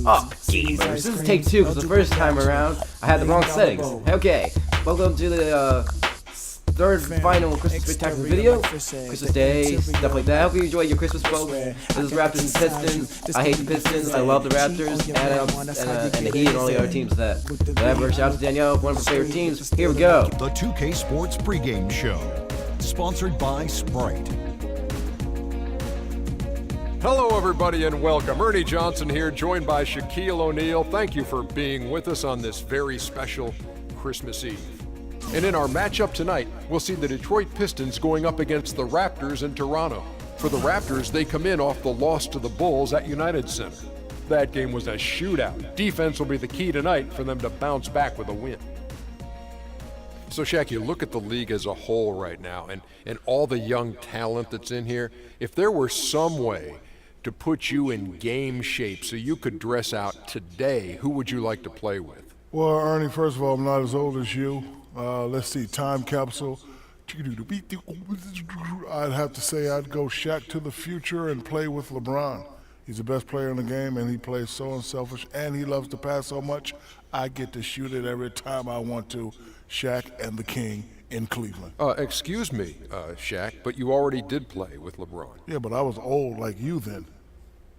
Oh, gamers, this is take two because the first time around I had the wrong settings. Okay, welcome to the third final Christmas Spectacular video. Christmas Day, stuff like that. I hope you enjoy your Christmas, folks. This is Raptors and Pistons. I hate the Pistons. I love the Raptors and the Heat and all the other teams that. Whatever. Shout out to Danielle, one of her favorite teams. Here we go. The 2K Sports pregame show, sponsored by Sprite. Hello, everybody, and welcome. Ernie Johnson here, joined by Shaquille O'Neal. Thank you for being with us on this very special Christmas Eve. And in our matchup tonight, we'll see the Detroit Pistons going up against the Raptors in Toronto. For the Raptors, they come in off the loss to the Bulls at United Center. That game was a shootout. Defense will be the key tonight for them to bounce back with a win. So, Shaq, you look at the league as a whole right now and all the young talent that's in here. If there were some way to put you in game shape so you could dress out today, who would you like to play with? Well, Ernie, first of all, I'm not as old as you. Let's see, time capsule. I'd have to say I'd go Shaq to the future and play with LeBron. He's the best player in the game, and he plays so unselfish, and he loves to pass so much. I get to shoot it every time I want to. Shaq and the King in Cleveland. Excuse me, Shaq, but you already did play with LeBron. Yeah, but I was old like you then.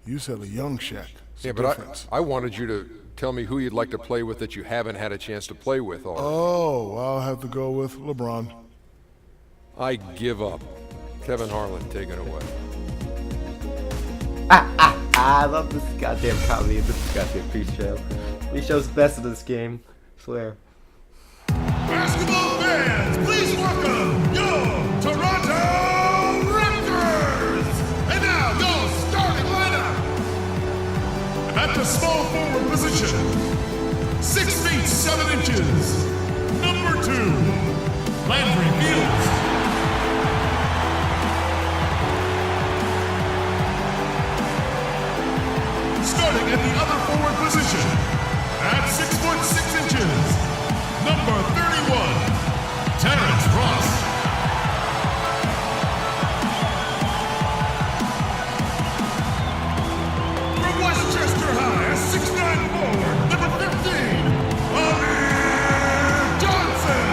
You said a young Shaq. Yeah, but I wanted you to tell me who you'd like to play with that you haven't had a chance to play with already. Oh, I'll have to go with LeBron. I give up. Kevin Harlan, take it away. I love this goddamn comedy of this goddamn pre-show. He shows the best of this game. I swear. Basketball fans, please welcome your Toronto Raptors! And now, your starting lineup! At the small forward position, 6 feet 7 inches, number 2, Landry Fields. Starting at the other forward position, at 6 foot 6 inches, number 31, Terrence Ross. From Westchester High, a 6'9" forward, number 15, Amir Johnson.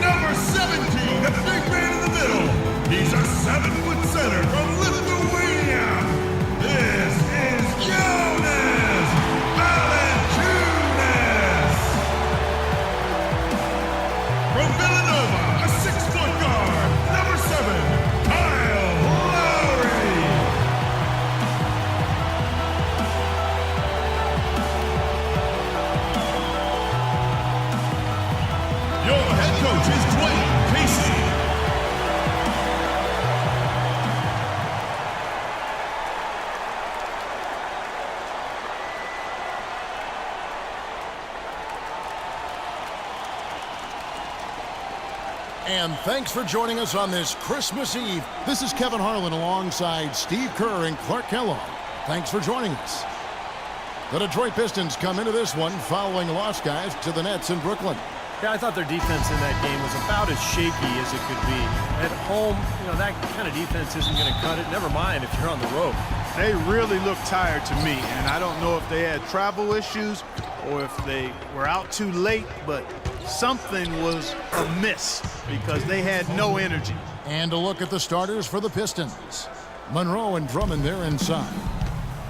Number 17, the big man in the middle. He's a 7-foot center from Lithuania. This is Jonas Valanciunas. From Villanova, a 6-foot guard, number 7, Kyle Lowry. Your head coach is Dwayne Casey. And thanks for joining us on this Christmas Eve. This is Kevin Harlan alongside Steve Kerr and Clark Kellogg. Thanks for joining us. The Detroit Pistons come into this one following loss, guys, to the Nets in Brooklyn. Yeah, I thought their defense in that game was about as shaky as it could be. At home, that kind of defense isn't going to cut it. Never mind if you're on the road. They really looked tired to me, and I don't know if they had travel issues or if they were out too late, but something was amiss because they had no energy. And a look at the starters for the Pistons. Monroe and Drummond there inside.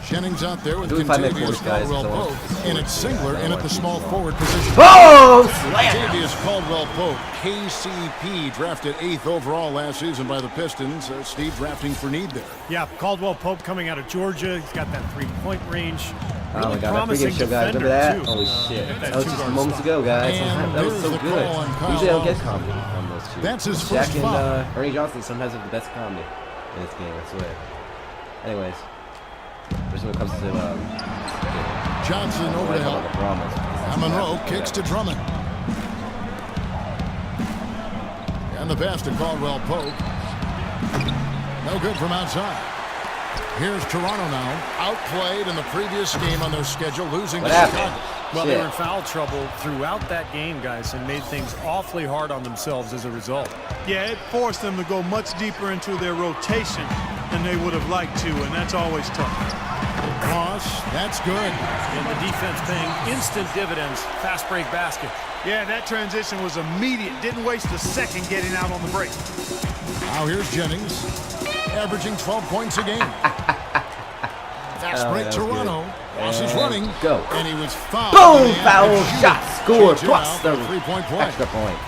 Jennings out there with Contavious Caldwell-Pope, and it's Singler in at the small forward position. Oh, slam! Contavious Caldwell-Pope, KCP, drafted 8th overall last season by the Pistons. Steve drafting for need there. Yeah, Caldwell-Pope coming out of Georgia. He's got that three-point range. Really oh my god, that pregame show, guys. Remember that? Holy shit. That was just moments ago, guys. That was so good. Usually I don't get comedy on those two. That's his Shaq first and Ernie Johnson sometimes have the best comedy in this game, I swear. Anyways. There's when it comes to Johnson over to help. And Monroe kicks to Drummond. And the pass to Caldwell-Pope. No good from outside. Here's Toronto now, outplayed in the previous game on their schedule, losing What to happened? Chicago. Well, Shit. they were in foul trouble throughout that game, guys, and made things awfully hard on themselves as a result. Yeah, it forced them to go much deeper into their rotation than they would have liked to, and that's always tough. Ross, that's good. And the defense paying instant dividends. Fast break basket. Yeah, that transition was immediate. Didn't waste a second getting out on the break. Now here's Jennings, averaging 12 points a game. Fast break that was Toronto. Ross is running. Go. And he was fouled. Boom! And Foul the shooter shot. Score changed it plus out the for a three-point play. extra point.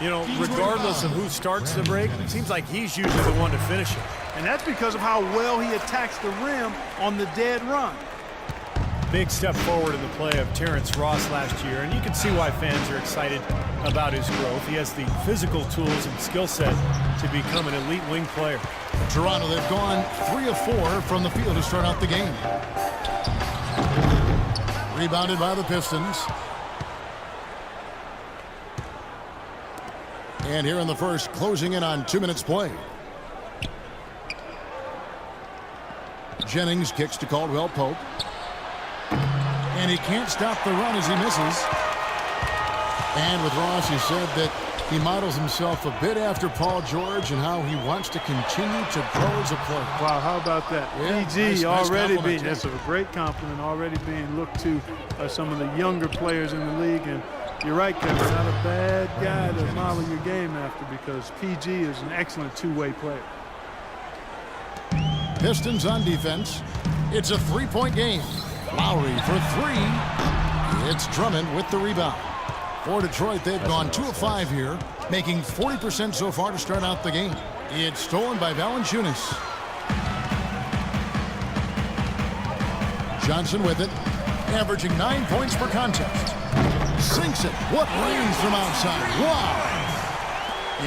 You know, regardless of who starts the break, it seems like he's usually the one to finish it. And that's because of how well he attacks the rim on the dead run. Big step forward in the play of Terrence Ross last year, and you can see why fans are excited about his growth. He has the physical tools and skill set to become an elite wing player. Toronto, they've gone 3 of 4 from the field to start out the game. Rebounded by the Pistons. And here in the first, closing in on 2 minutes play. Jennings kicks to Caldwell Pope. And he can't stop the run as he misses. And with Ross, he said that he models himself a bit after Paul George and how he wants to continue to grow as a player. Wow, how about that? Yeah, PG nice already compliment, being, too. that's a great compliment, already being looked to by some of the younger players in the league. And you're right, Kevin, not a bad guy to model your game after, because PG is an excellent two-way player. Pistons on defense. It's a three-point game. Lowry for 3. It's Drummond with the rebound. For Detroit, they've gone 2 of 5 here, making 40% so far to start out the game. It's stolen by Valanciunas. Johnson with it, averaging 9 points per contest. Sinks it. What range from outside. Wow.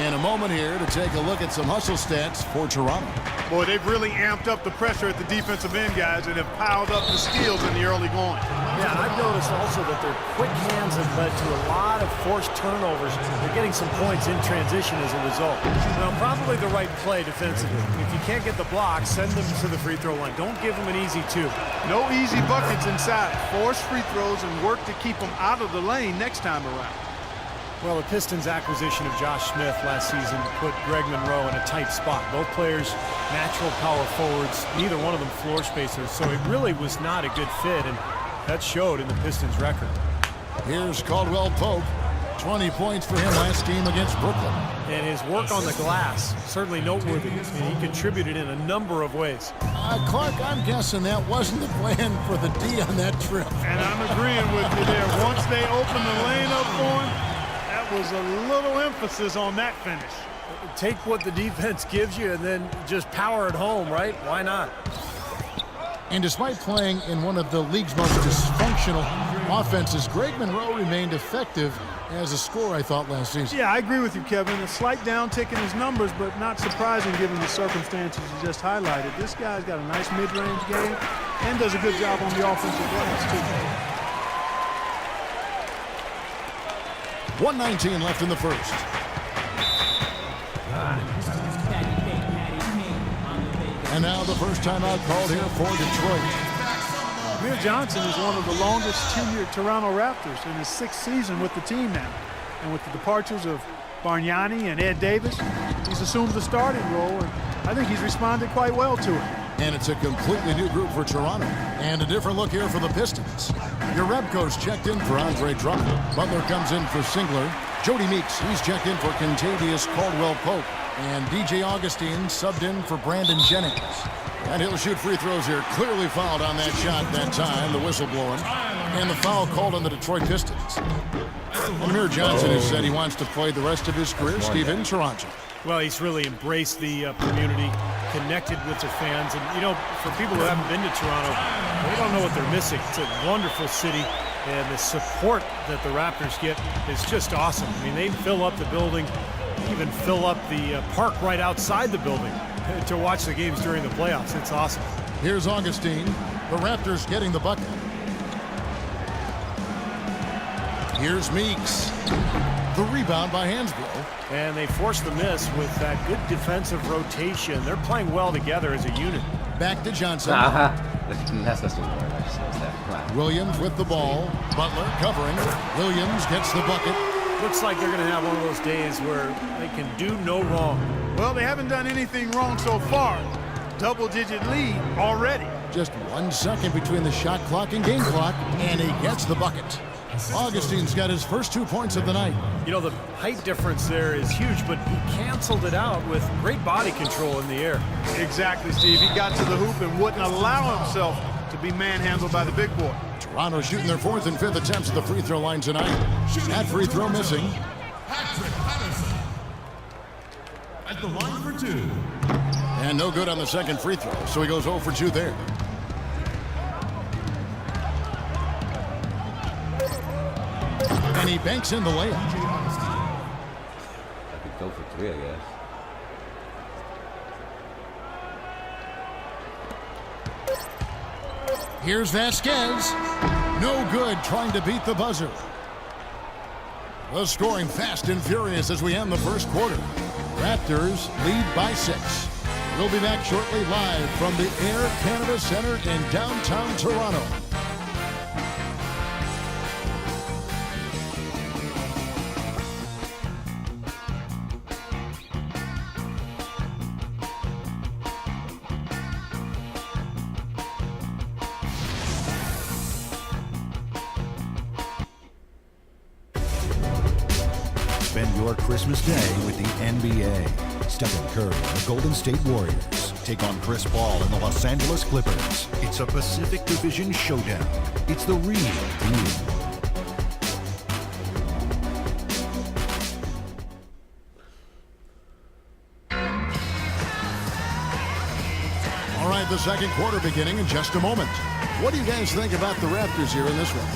In a moment here to take a look at some hustle stats for Toronto. Boy, they've really amped up the pressure at the defensive end, guys, and have piled up the steals in the early going. Yeah, I've noticed also that their quick hands have led to a lot of forced turnovers. They're getting some points in transition as a result. Now, probably the right play defensively. If you can't get the block, send them to the free throw line. Don't give them an easy 2. No easy buckets inside. Force free throws and work to keep them out of the lane next time around. Well, the Pistons' acquisition of Josh Smith last season put Greg Monroe in a tight spot. Both players, natural power forwards, neither one of them floor spacers, so it really was not a good fit, and that showed in the Pistons' record. Here's Caldwell Pope. 20 points for him last game against Brooklyn. And his work on the glass, certainly noteworthy, and he contributed in a number of ways. Clark, I'm guessing that wasn't the plan for the D on that trip. And I'm agreeing with you there. Once they open the lane up for him, that was a little emphasis on that finish. Take what the defense gives you and then just power it home, right? Why not? And despite playing in one of the league's most dysfunctional offenses, Greg Monroe remained effective as a scorer, I thought, last season. Yeah, I agree with you, Kevin. A slight downtick in his numbers, but not surprising given the circumstances you just highlighted. This guy's got a nice mid-range game and does a good job on the offensive glass, too. 1:19 left in the first. And now the first timeout called here for Detroit. Amir Johnson is one of the longest tenured Toronto Raptors in his 6th season with the team now. And with the departures of Bargnani and Ed Davis, he's assumed the starting role, and I think he's responded quite well to it. And it's a completely new group for Toronto. And a different look here for the Pistons. Jerebko's checked in for Andre Drummond. Butler comes in for Singler. Jody Meeks, he's checked in for Contavious Caldwell-Pope. And DJ Augustine subbed in for Brandon Jennings. And he'll shoot free throws here. Clearly fouled on that shot that time, the whistle blowing. And the foul called on the Detroit Pistons. And Amir Johnson has said he wants to play the rest of his career, Steve, in Toronto. Well, he's really embraced the community, connected with the fans. And, you know, for people who haven't been to Toronto, they don't know what they're missing. It's a wonderful city, and the support that the Raptors get is just awesome. I mean, they fill up the building, even fill up the park right outside the building to watch the games during the playoffs. It's awesome. Here's Augustine. The Raptors getting the bucket. Here's Meeks. The rebound by Hansbrough. And they forced the miss with that good defensive rotation. They're playing well together as a unit. Back to Johnson. That's not more. I just noticed that. Wow. Williams with the ball. Butler covering. Williams gets the bucket. Looks like they're going to have one of those days where they can do no wrong. Well, they haven't done anything wrong so far. Double-digit lead already. Just 1 second between the shot clock and game clock, and he gets the bucket. Augustine's got his first 2 points of the night. You know, the height difference there is huge, but he canceled it out with great body control in the air. Exactly, Steve. He got to the hoop and wouldn't allow himself to be manhandled by the big boy. Toronto shooting their 4th and 5th attempts at the free throw line tonight. That free throw missing. Patrick Patterson at the line for 2. And no good on the second free throw, so he goes 0 for 2 there. And he banks in the layup. I could go for 3, I guess. Here's Vasquez. No good, trying to beat the buzzer. The scoring fast and furious as we end the first quarter. Raptors lead by 6. We'll be back shortly live from the Air Canada Center in downtown Toronto. Spend your Christmas day with the NBA. Stephen Curry and the Golden State Warriors take on Chris Paul and the Los Angeles Clippers. It's a Pacific Division showdown. It's the real deal. All right, the second quarter beginning in just a moment. What do you guys think about the Raptors here in this one?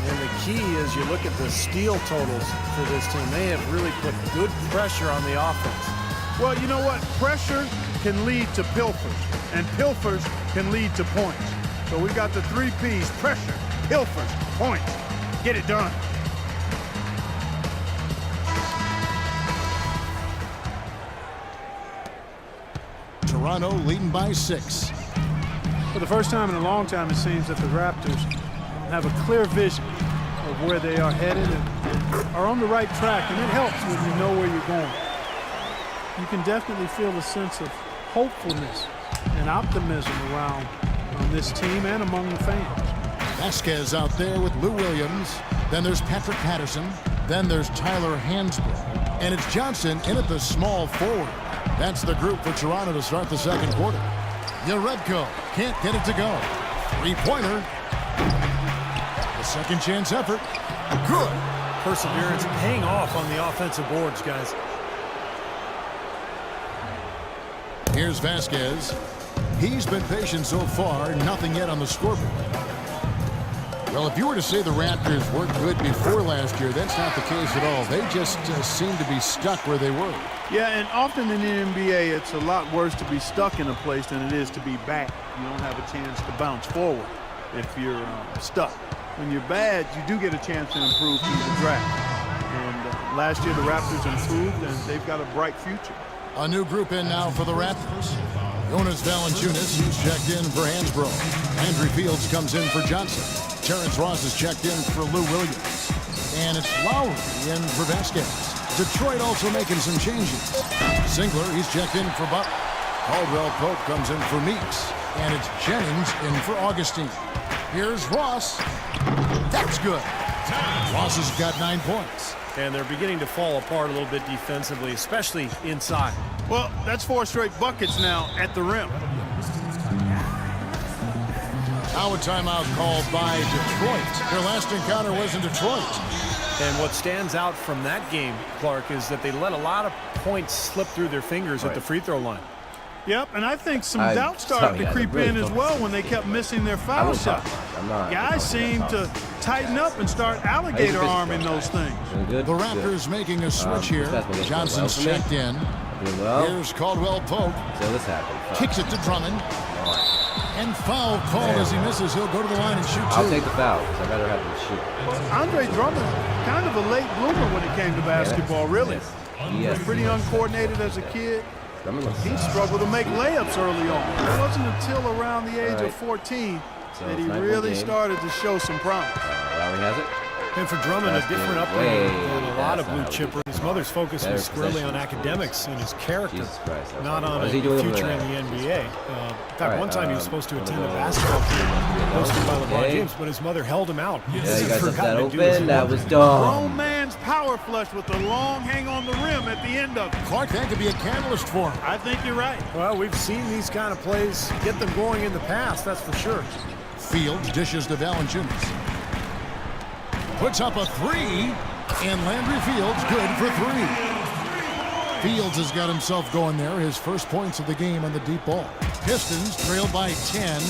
And the key is you look at the steal totals for this team. They have really put good pressure on the offense. Well, you know what? Pressure can lead to pilfers, and pilfers can lead to points. So we got the 3 Ps: pressure, pilfers, points. Get it done. Toronto leading by 6. For the first time in a long time, it seems that the Raptors have a clear vision of where they are headed and are on the right track, and it helps when you know where you're going. You can definitely feel a sense of hopefulness and optimism around this team and among the fans. Vasquez out there with Lou Williams. Then there's Patrick Patterson. Then there's Tyler Hansbrough. And it's Johnson in at the small forward. That's the group for Toronto to start the second quarter. Yarebko can't get it to go. 3-pointer. The second chance effort. Good. Perseverance paying off on the offensive boards, guys. Here's Vasquez. He's been patient so far. Nothing yet on the scoreboard. Well, if you were to say the Raptors weren't good before last year, that's not the case at all. They just seem to be stuck where they were. Yeah, and often in the NBA, it's a lot worse to be stuck in a place than it is to be back. You don't have a chance to bounce forward if you're stuck. When you're bad, you do get a chance to improve through the draft. And last year, the Raptors improved, and they've got a bright future. A new group in now for the Raptors. Jonas Valanciunas, he's checked in for Hansbrough. Andrew Fields comes in for Johnson. Terrence Ross is checked in for Lou Williams. And it's Lowry in for Vasquez. Detroit also making some changes. Singler, he's checked in for Butler. Caldwell Pope comes in for Meeks. And it's Jennings in for Augustine. Here's Ross. That's good. Ross has got 9 points. And they're beginning to fall apart a little bit defensively, especially inside. Well, that's 4 straight buckets now at the rim. Now a timeout called by Detroit. Their last encounter was in Detroit. And what stands out from that game, Clark, is that they let a lot of points slip through their fingers at the free throw line. Yep, and I think some doubt started to creep in as well when they kept missing their foul shots. Guys seem to tighten up and start alligator arming those things. The Raptors making a switch here. Johnson's checked in. Here's Caldwell Pope. So this happened. Kicks it to Drummond. And foul called as he misses. He'll go to the line and shoot 2. I'll take the foul because I'd rather have him shoot. Well, Andre Drummond, kind of a late bloomer when it came to basketball, really. He was pretty uncoordinated as a kid. He struggled to make layups early on. It wasn't until around the age of 14 that he really started to show some promise. Lowry has it. And for Drummond, a different upbringing than a lot of blue chippers. His mother's focus was squarely on academics and his character, not on a future in the NBA. In fact, one time he was supposed to attend a basketball game hosted by LeBron James, but his mother held him out. Yeah, you guys left that open. That was dumb. Grown man's power flush with the long hang on the rim at the end of it. Clark, that could be a catalyst for him. I think you're right. Well, we've seen these kind of plays get them going in the past, that's for sure. Fields dishes to Valanciunas. Puts up a 3, and Landry Fields good for 3. Fields has got himself going there, his first points of the game on the deep ball. Pistons trailed by 10.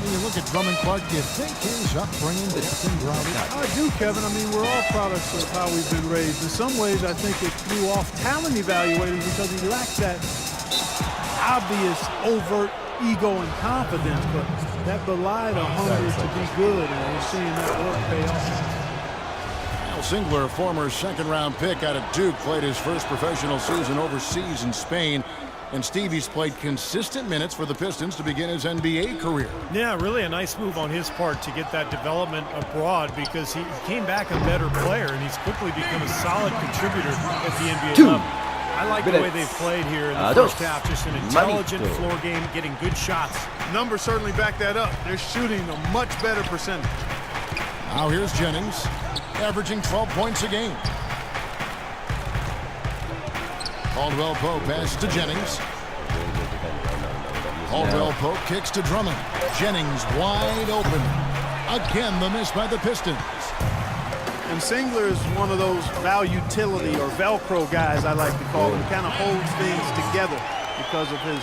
When you look at Drummond, Clark, do you think his upbringing gets him grounded? I do, Kevin. I mean, we're all products of how we've been raised. In some ways, I think it threw off talent evaluators because he lacked that obvious, overt ego and confidence, but that belied a hunger to be good, and we're seeing that work pay off. Al Singler, former second-round pick out of Duke, played his first professional season overseas in Spain. And Stevie's played consistent minutes for the Pistons to begin his NBA career. Yeah, really a nice move on his part to get that development abroad because he came back a better player, and he's quickly become a solid contributor at the NBA level. I like the way they've played here in the first half, just an intelligent floor game, getting good shots. Numbers certainly back that up. They're shooting a much better percentage. Now here's Jennings, averaging 12 points a game. Caldwell Pope passes to Jennings. Caldwell Pope kicks to Drummond. Jennings wide open. Again, the miss by the Pistons. And Singler is one of those value-utility or Velcro guys, I like to call him. Kind of holds things together because of his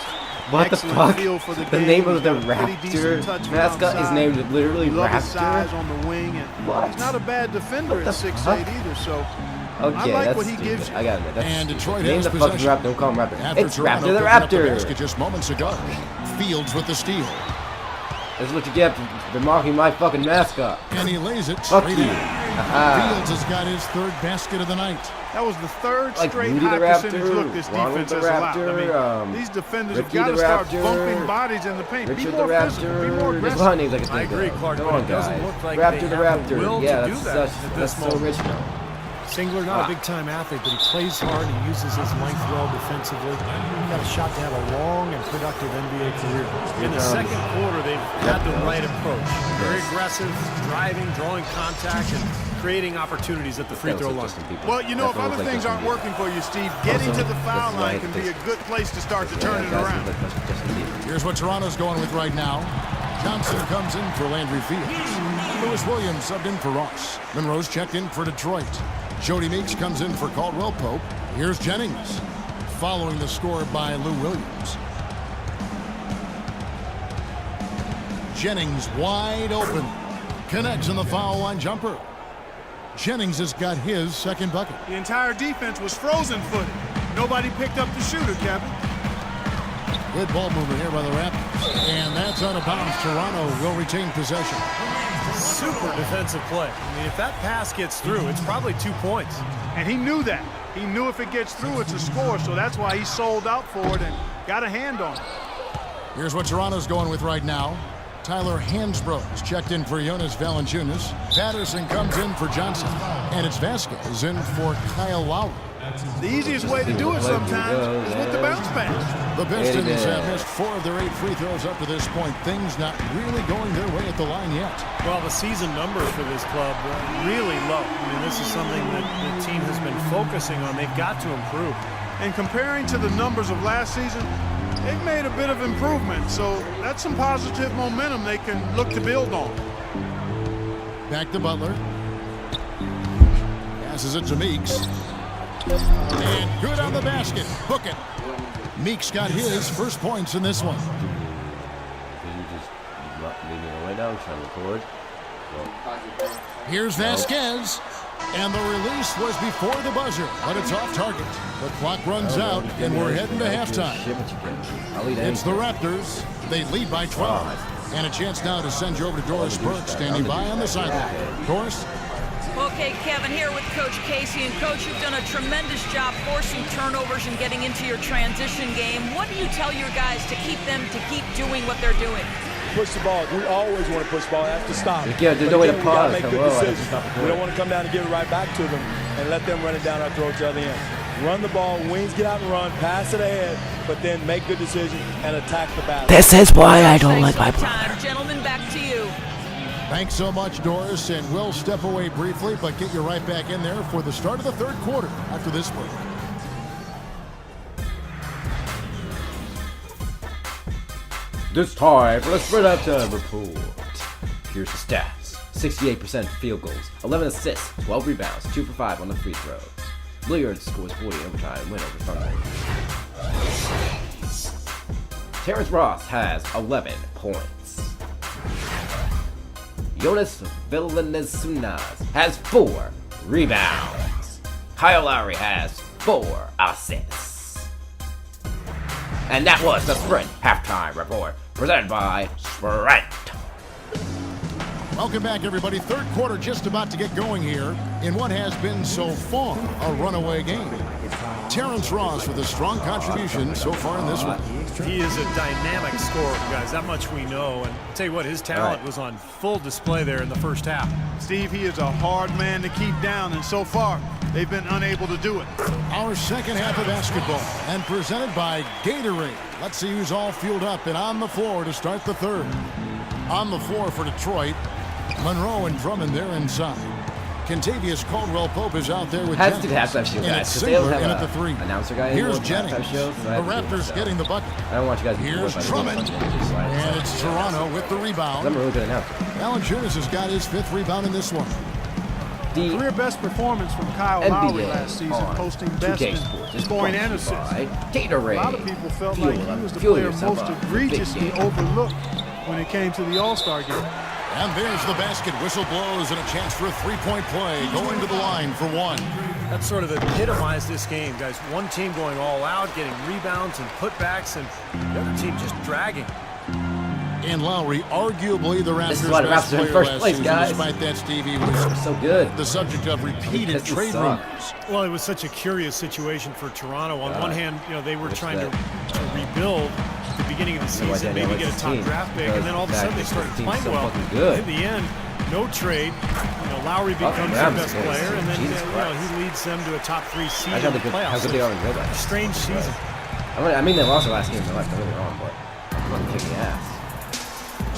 excellent feel for the game. The name of the Raptor mascot is named literally Raptor? His size on the wing, and he's not a bad defender at 6'8" either, so okay, I like what he gives you. I got it. And Detroit name has the fucking possession. Raptor. Don't call him Raptor. After It's Toronto Raptor the picking up the Raptor. basket just moments ago. Fields with the steal. That's what you get for mocking my fucking mascot. And he lays it Fuck straight you. in. Fields has got his third basket of the night. That was the third Like straight Rudy the high percentage Raptor, look this Ronald defense the has allowed. Raptor, I mean, these defenders have Ricky got to the start Raptor, bumping bodies in the paint. Be Richard the more physical, be more Raptor. There's a aggressive. lot of names I can think I agree, of. Clark, Come but on, it doesn't guys. look like Raptor they the have the Raptor. will Yeah, to do that at that's this so moment. original. Singler, not a big-time athlete, but he plays hard. He uses his length well defensively. He's got a shot to have a long and productive NBA career. In the second quarter, they've had the right approach. Very aggressive, driving, drawing contact, and creating opportunities at the free throw line. Well, you know, if other things aren't working for you, Steve, getting to the foul line can be a good place to start to turn it around. Here's what Toronto's going with right now. Johnson comes in for Landry Fields. Lewis Williams subbed in for Ross. Monroe's checked in for Detroit. Jody Meeks comes in for Caldwell Pope. Here's Jennings, following the score by Lou Williams. Jennings wide open. Connects in the foul line jumper. Jennings has got his second bucket. The entire defense was frozen-footed. Nobody picked up the shooter, Kevin. Good ball movement here by the Raptors. And that's out of bounds. Toronto will retain possession. Super defensive play. I mean, if that pass gets through, it's probably 2 points. And he knew that. He knew if it gets through, it's a score, so that's why he sold out for it and got a hand on it. Here's what Toronto's going with right now. Tyler Hansbrough's checked in for Jonas Valanciunas. Patterson comes in for Johnson. And it's Vasquez in for Kyle Lowry. The easiest way to do it sometimes is with the bounce pass. The Pistons have missed 4 of their 8 free throws up to this point. Things not really going their way at the line yet. Well, the season numbers for this club are really low. I mean, this is something that the team has been focusing on. They've got to improve. And comparing to the numbers of last season, they've made a bit of improvement. So that's some positive momentum they can look to build on. Back to Butler. Passes it to Meeks. And good on the basket. Hook it. Meeks got his first points in this one. Did you just leave me way down trying to record? Here's Vasquez. And the release was before the buzzer, but it's off target. The clock runs out, and we're heading to halftime. It's the Raptors. They lead by 12. And a chance now to send you over to Doris Burke, standing by on the sideline. Doris? Okay, Kevin, here with Coach Casey. And, Coach, you've done a tremendous job forcing turnovers and getting into your transition game. What do you tell your guys to keep doing what they're doing? Push the ball. We always want to push the ball. It has to stop. Yeah, there's no way to pause. Make good decisions. We don't want to come down and give it right back to them and let them run it down our throat to the other end. Run the ball, wings get out and run, pass it ahead, but then make good decisions and attack the basket. This is why I don't like my brother. Gentlemen, back to you. Thanks so much, Doris, and we'll step away briefly, but get you right back in there for the start of the third quarter after this break. This time, let's spread out time report. Here's the stats. 68% field goals, 11 assists, 12 rebounds, 2 for 5 on the free throws. Lillard scores 40 in overtime, win over Thunder. Terrence Ross has 11 points. Jonas Valanciunas has 4 rebounds. Kyle Lowry has 4 assists. And that was the Sprint Halftime Report, presented by Sprint. Welcome back, everybody. Third quarter just about to get going here in what has been so far a runaway game. Terrence Ross with a strong contribution so far in this one. He is a dynamic scorer, guys. That much we know. And I'll tell you what, his talent was on full display there in the first half. Steve, he is a hard man to keep down, and so far, they've been unable to do it. Our second half of basketball, and presented by Gatorade. Let's see who's all fueled up and on the floor to start the third. On the floor for Detroit, Monroe and Drummond there inside. Contavious Caldwell-Pope is out there with Has to Jennings. have show And guys, it's because they don't Singler have in at the three. announcer guy. Here's Jennings. Shows, so the Raptors getting the bucket. I don't want you guys to Here's Drummond. And it's Toronto with the rebound. I'm a really good announcer. Valanciunas has got his 5th rebound in this one. The Career best performance from Kyle Lowry last season, posting best in scoring and assists. Gatorade. A lot of people felt like he was the player most egregiously overlooked when it came to the All-Star game. And there's the basket. Whistle blows and a chance for a three-point play. Going to the line for one. That sort of epitomized this game, guys. One team going all out, getting rebounds and putbacks, and the other team just dragging. And Lowry, arguably the This is Raptors' why the best Raptors are in player first last place, season. guys. Despite that, Stevie was So good. the subject of repeated Pistons trade suck. rumors. Well, it was such a curious situation for Toronto. On one hand, you know, they were trying to rebuild at the beginning of the season, maybe get a top draft pick, and then all of a sudden they started playing well. In the end, no trade. You know, Lowry becomes their best player, and then he leads them to a top 3 seed in the playoffs. How good they are in good life. Strange season. I mean, they lost the last game of their life. Don't get me wrong, but I'm going to kick the ass.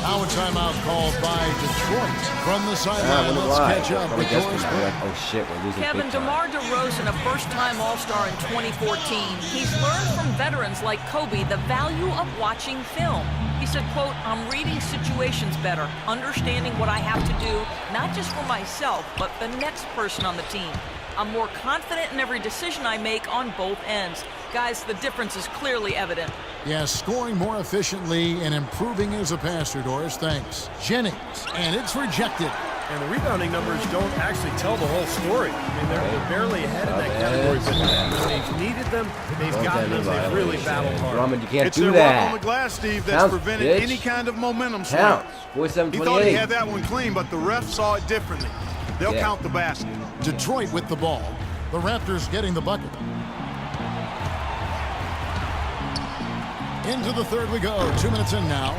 Now a timeout called by Detroit from the sideline. Let's catch up with Doris Burke. Oh shit, we're losing Kevin, big time. DeMar DeRozan, a first-time All-Star in 2014. He's learned from veterans like Kobe the value of watching film. He said, quote, "I'm reading situations better, understanding what I have to do, not just for myself, but the next person on the team. I'm more confident in every decision I make on both ends." Guys, the difference is clearly evident. Yes, scoring more efficiently and improving as a passer, Doris. Thanks. Jennings, and it's rejected. And the rebounding numbers don't actually tell the whole story. I mean, they're barely ahead in that category, but when they've needed them, they've gotten them. They've really battled hard. Drummond, you can't It's do their that. work on the glass, Steve, that's Counts, prevented bitch. any kind of momentum swing. Counts. He 47-28. thought he had that one clean, but the ref saw it differently. They'll count the basket. Detroit with the ball. The Raptors getting the bucket. Into the third we go. 2 minutes in now.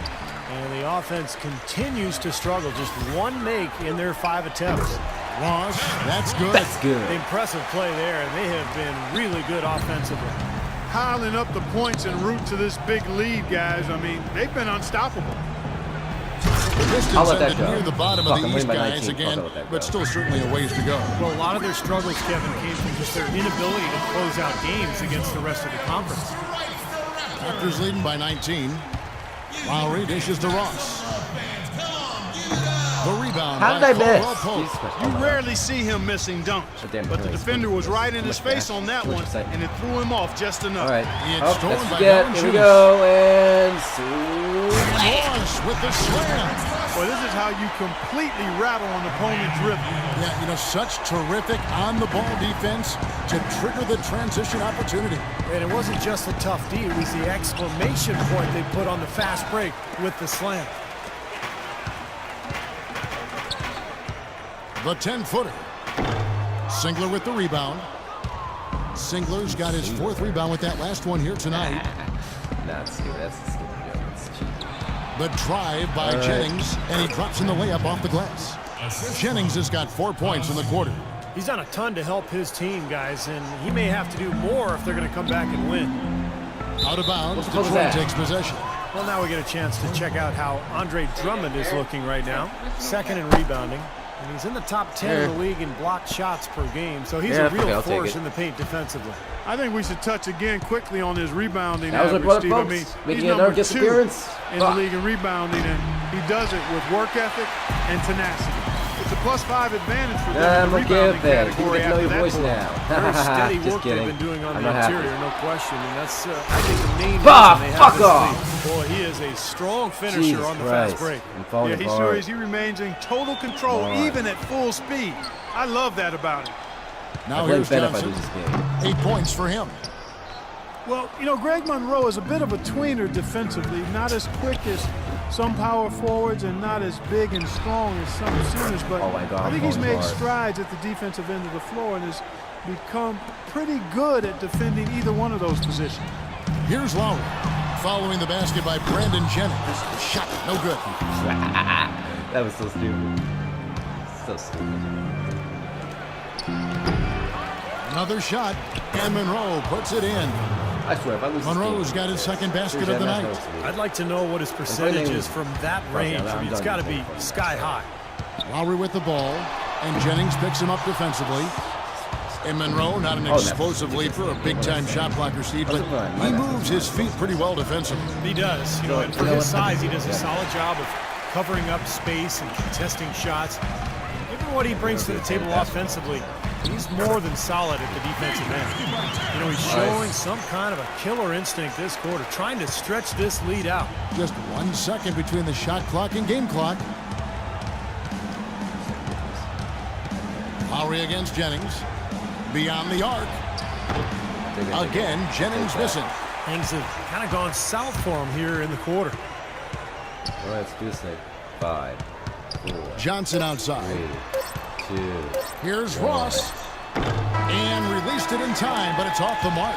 And the offense continues to struggle. Just one make in their 5 attempts. Ross, that's good. That's good. Impressive play there, and they have been really good offensively. Piling up the points en route to this big lead, guys. I mean, they've been unstoppable. The Pistons I'll let that ended go. near the bottom Fuck, of I'm the East, winning by guys, 19. again, I'll let that go. but still certainly a ways to go. Well, a lot of their struggles, Kevin, came from just their inability to close out games against the rest of the conference. Raptors leading by 19. Lowry dishes to Ross. The rebound rebound How by did I miss? Caldwell Pope. Jesus Christ. You rarely see him missing dunks, but the defender was right in his face on that one, and it threw him off just enough. All right. He had Oh, stolen let's by get. Valanciunas. Here we go. And Morris with the slam. Well, this is how you completely rattle an opponent's rhythm. Yeah, you know, such terrific on-the-ball defense to trigger the transition opportunity. And it wasn't just the tough D, it was the exclamation point they put on the fast break with the slam. The 10-footer. Singler with the rebound. Singler's got his 4th rebound with that last one here tonight. That's stupid. That's a stupid joke. That's cheap. The drive by Jennings, and he drops in the layup off the glass. Jennings has got 4 points in the quarter. He's done a ton to help his team, guys, and he may have to do more if they're going to come back and win. Out of bounds, What the fuck is Detroit that? takes possession. Well, now we get a chance to check out how Andre Drummond is looking right now. 2nd in rebounding, and he's in the top 10 in the league in blocked shots per game, so he's a real I'll take force it. in the paint defensively. I think we should touch again quickly on his rebounding That was our average, brother, Steve. I folks. mean, Making he's another number guest 2 appearance. in the league in rebounding, and he does it with work ethic and tenacity. It's a +5 advantage for them in the I'm okay rebounding with that. You category get to know after your that voice point. now. Very steady Just work they've kidding. been doing on I'm the not happy. interior, no question, and that's, I think, the main Bah, reason they fuck have this off. lead. Boy, he is a strong finisher Jesus on the Christ. fast break. I'm falling Yeah, he apart. sure is. He remains in total control, Come on. even at full speed. I love that about him. Now I blame here's Ben if I Johnson. lose this game. 8 points for him. Well, you know, Greg Monroe is a bit of a tweener defensively, not as quick as some power forwards and not as big and strong as some centers, but Oh my God, I think I'm he's falling made hard. strides at the defensive end of the floor and has become pretty good at defending either one of those positions. Here's Lowry. Following the basket by Brandon Jennings. Shot, no good. That was so stupid. So stupid. Another shot, and Monroe puts it in. I swear, if I lose Monroe's this game, got his 2nd basket seriously, of the I'm not night. supposed to be. I'd like to know what his percentage is from that range. I mean, it's got to be sky high. Lowry with the ball, and Jennings picks him up defensively. And Monroe, not an explosive leaper, a big-time shot blocker, Steve, but he moves his feet pretty well defensively. He does. You know, and for his size, he does a solid job of covering up space and contesting shots. Given what he brings to the table offensively, he's more than solid at the defensive end. You know, he's showing some kind of a killer instinct this quarter, trying to stretch this lead out. Just 1 second between the shot clock and game clock. Lowry against Jennings. Beyond the arc. Again, Jennings missing. Things have kind of gone south for him here in the quarter. All right, let's do this thing. 5, 4, Johnson outside. 3, 2. Here's Ross. And released it in time, but it's off the mark.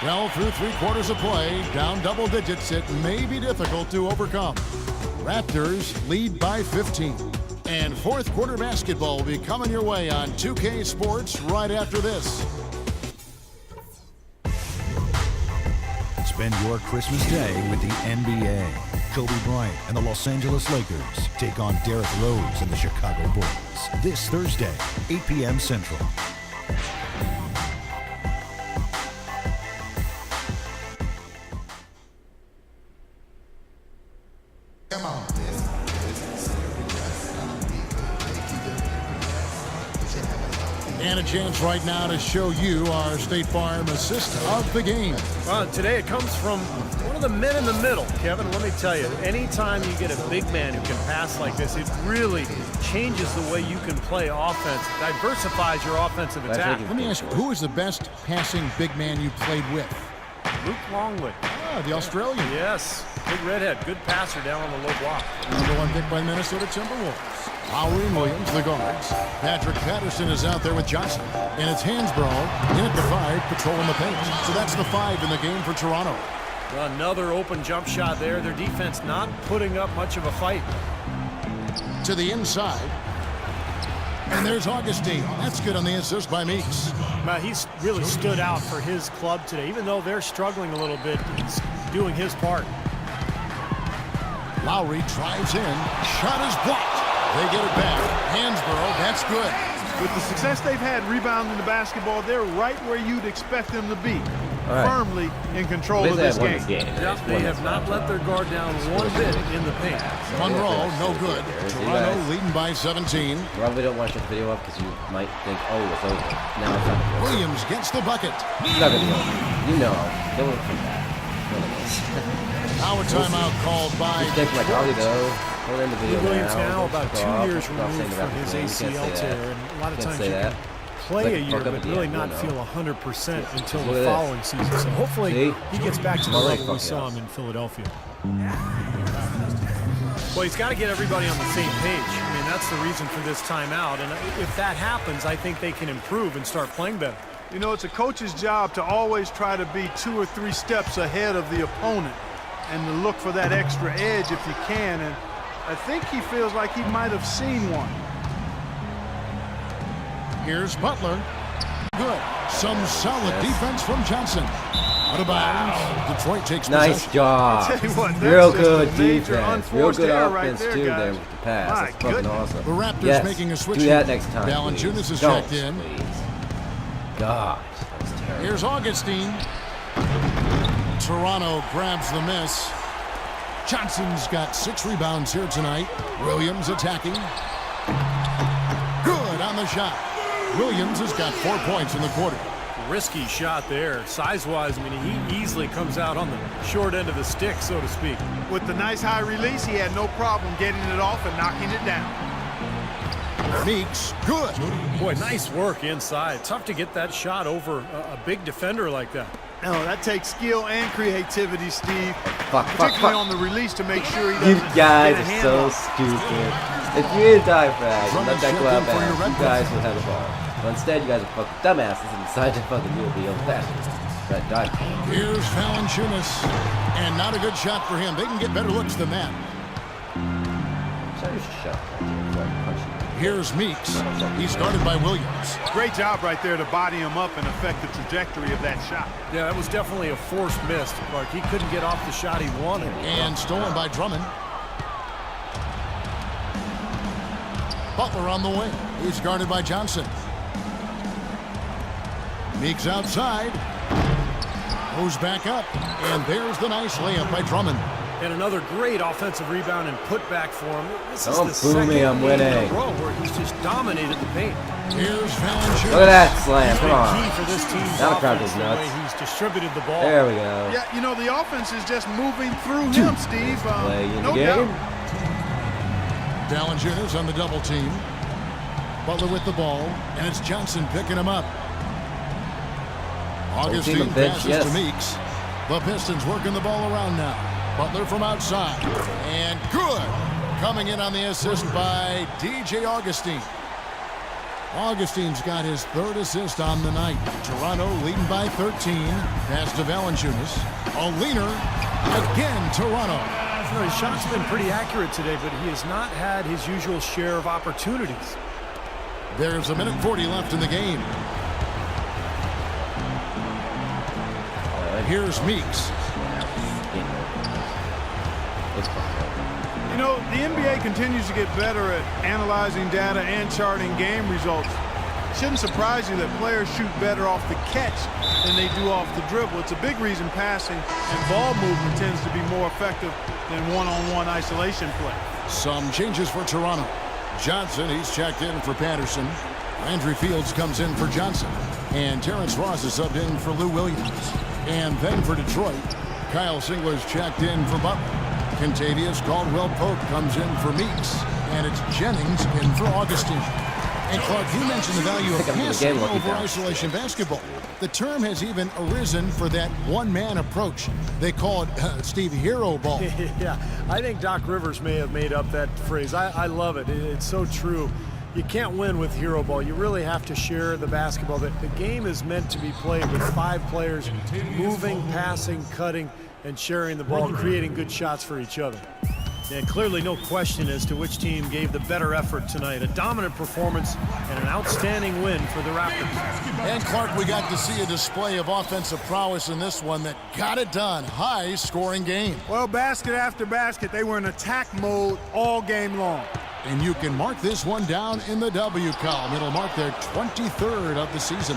Well, through 3 quarters of play, down double digits, it may be difficult to overcome. Raptors lead by 15. And 4th quarter basketball will be coming your way on 2K Sports right after this. Spend your Christmas day with the NBA. Kobe Bryant and the Los Angeles Lakers take on Derrick Rose and the Chicago Bulls this Thursday, 8 p.m. Central. Come on. And a chance right now to show you our State Farm assist of the game. Well, today it comes from one of the men in the middle. Kevin, let me tell you, anytime you get a big man who can pass like this, it really changes the way you can play offense, diversifies your offensive attack. Let me ask you, who is the best passing big man you played with? Luke Longley. Ah, the Australian. Yes, big redhead, good passer down on the low block. Number 1 pick by the Minnesota Timberwolves. Lowry and Williams, the guards. Patrick Patterson is out there with Johnson. And it's Hansbrough in at the 5, patrolling the paint. So that's the 5 in the game for Toronto. Another open jump shot there. Their defense not putting up much of a fight. To the inside. And there's Augustine. That's good on the assist by Meeks. Well, he's really stood out for his club today. Even though they're struggling a little bit, he's doing his part. Lowry drives in. Shot is blocked. They get it back. Hansbrough, that's good. With the success they've had rebounding the basketball, they're right where you'd expect them to be. Right. Firmly in control of this game. Yep, they have not let their guard down one bit in the paint. Monroe, no good. Toronto leading by 17. Probably don't want to shut the video off because you might think, oh, it's over. Now it's not. Williams gets the bucket. It's not gonna be over. You know, don't look from that. Now a timeout called by. Take my colleague though. Hold in the video Williams now about 2 off. years Stop saying removed from about his the game. You can't ACL say that. tear, and a lot of Can't times say you that. can play Like a year, fuck up but at the really end, not you know. feel 100% until Look the at following season. So hopefully See? he gets back to the Well, level we fuck saw yes. him in Philadelphia. Well, he's got to get everybody on the same page. I mean, that's the reason for this timeout. And if that happens, I think they can improve and start playing better. You know, it's a coach's job to always try to be 2 or 3 steps ahead of the opponent and to look for that extra edge if you can. And I think he feels like he might have seen one. Here's Butler. Good. Some solid defense from Johnson. Out of bounds. Detroit takes Nice possession. job. Tell you what, Real that's just good a major defense. Real unforced good error right offense there, too guys. there with the pass. My That's fucking goodness. awesome. The Raptors Yes. making a switch. Do that next time. Valanciunas please. is Don't, checked in. Please. Gosh, that was terrible. Here's Augustine. Toronto grabs the miss. Johnson's got 6 rebounds here tonight. Williams attacking. Good on the shot. Williams has got 4 points in the quarter. Risky shot there. Size-wise, I mean, he easily comes out on the short end of the stick, so to speak. With the nice high release, he had no problem getting it off and knocking it down. Meeks, good. Boy, nice work inside. Tough to get that shot over a big defender like that. No, that takes skill and creativity, Steve. Fuck, Particularly on the release to make sure he You doesn't guys get a are hand so on it. stupid. If you didn't die for that, and let that go out bad, you guys would have a ball. But instead, you guys are fucking dumbasses and decide to fucking do the old fashioned. That died. Here's Valanciunas. And not a good shot for him. They can get better looks than that. So you should shut up right there before I punch you. Here's Meeks. He's guarded by Williams. Great job right there to body him up and affect the trajectory of that shot. Yeah, that was definitely a forced miss, Clark. He couldn't get off the shot he wanted. And stolen by Drummond. Butler on the wing. He's guarded by Johnson. Meeks outside. Goes back up. And there's the nice layup by Drummond. And another great offensive rebound and putback for him. This is Don't the boo second me, I'm game in a winning. row where he's just dominated the paint. Here's Valanciunas. Look at that slam. Come on. Key for this team's Now the crowd offense, goes the way nuts. he's distributed the ball. There we go. Yeah, you know, the offense is just moving through him, Steve. Play in the No game. doubt. Valanciunas on the double team. Butler with the ball. And it's Johnson picking him up. Augustine team, bitch, passes yes. to Meeks. The Pistons working the ball around now. Butler from outside. And good. Coming in on the assist by DJ Augustine. Augustine's got his 3rd assist on the night. Toronto leading by 13. Pass to Valanciunas. A leaner. Again, Toronto. You know, his shot's been pretty accurate today, but he has not had his usual share of opportunities. There's a minute 40 left in the game. Here's Meeks. You know, the NBA continues to get better at analyzing data and charting game results. Shouldn't surprise you that players shoot better off the catch than they do off the dribble. It's a big reason passing and ball movement tends to be more effective than one-on-one isolation play. Some changes for Toronto. Johnson, he's checked in for Patterson. Landry Fields comes in for Johnson. And Terrence Ross is subbed in for Lou Williams. And then for Detroit, Kyle Singler's checked in for Butler. Contavious Caldwell-Pope comes in for Meeks. And it's Jennings in for Augustine. And Clark, you mentioned the value of passing over isolation basketball. The term has even arisen for that one-man approach. They call it, Steve, hero ball. Yeah, I think Doc Rivers may have made up that phrase. I love it. It's so true. You can't win with hero ball. You really have to share the basketball. The game is meant to be played with 5 players moving, passing, cutting, and sharing the ball, creating good shots for each other. And clearly no question as to which team gave the better effort tonight. A dominant performance and an outstanding win for the Raptors. And Clark, we got to see a display of offensive prowess in this one that got it done. High-scoring game. Well, basket after basket, they were in attack mode all game long. And you can mark this one down in the W column. It'll mark their 23rd of the season.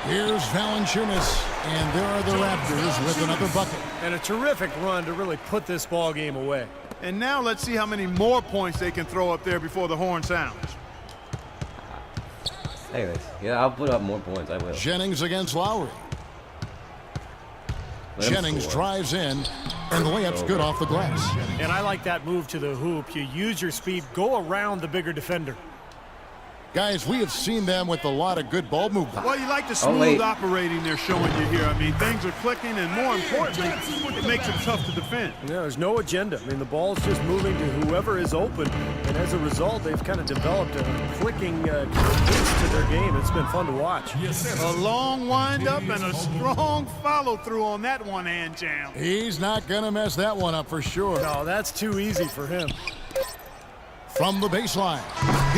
Here's Valanciunas, and there are the Raptors with another bucket. And a terrific run to really put this ball game away. And now let's see how many more points they can throw up there before the horn sounds. Anyways, yeah, I'll put up more points. I will. Jennings against Lowry. Let him Jennings score. drives in, and the layup's good off the glass. And I like that move to the hoop. You use your speed, go around the bigger defender. Guys, we have seen them with a lot of good ball movement. Well, you like the smooth operating they're showing you here. I mean, things are clicking, and more importantly, it makes it tough to defend. Yeah, there's no agenda. I mean, the ball's just moving to whoever is open, and as a result, they've kind of developed a clicking pace to their game. It's been fun to watch. A long windup and a strong follow-through on that one-hand jam. He's not going to mess that one up for sure. No, that's too easy for him. From the baseline,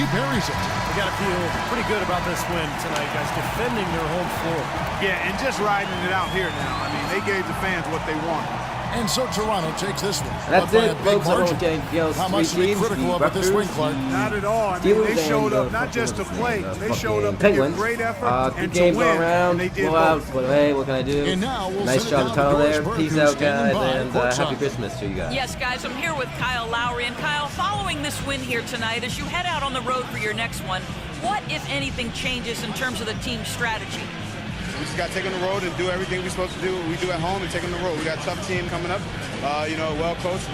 he buries it. They got to feel pretty good about this win tonight, guys, defending their home floor. Yeah, and just riding it out here now. I mean, they gave the fans what they wanted. And so Toronto takes this one. And that's but by it, a big folks. margin. Everyone getting deals. How much to be critical of it this win, Clark? Not at all. I mean, they showed up not just to play. They showed up to give great effort and to games win. all around, And they did blowout, both. but hey, what can I do? And now we'll Nice send it job down to tunnel to there. Doris Peace Burke, out, who's standing guys, by and courtside. happy Christmas to you guys. Yes, guys, I'm here with Kyle Lowry. And Kyle, following this win here tonight, as you head out on the road for your next one, what, if anything, changes in terms of the team's strategy? We just got to take on the road and do everything we're supposed to do. We do at home and take on the road. We got a tough team coming up. Well-coached,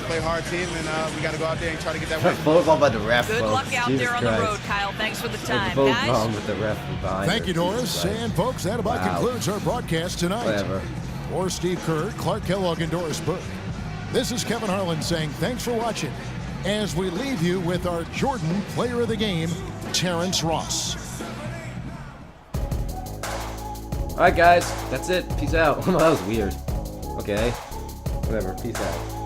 play hard team, and we got to go out there and try to get that win. Both all about the ref, Good folks. luck out Jesus there on Christ. the road, Kyle. Thanks for the time, Both guys. wrong with the ref behind Thank her. you, Doris. Jesus Christ. And folks, that about Wow. concludes our broadcast tonight. Whatever. For Steve Kerr, Clark Kellogg, and Doris Burke, this is Kevin Harlan saying thanks for watching as we leave you with our Jordan Player of the Game, Terrence Ross. Alright, guys. That's it. Peace out. That was weird. Okay. Whatever. Peace out.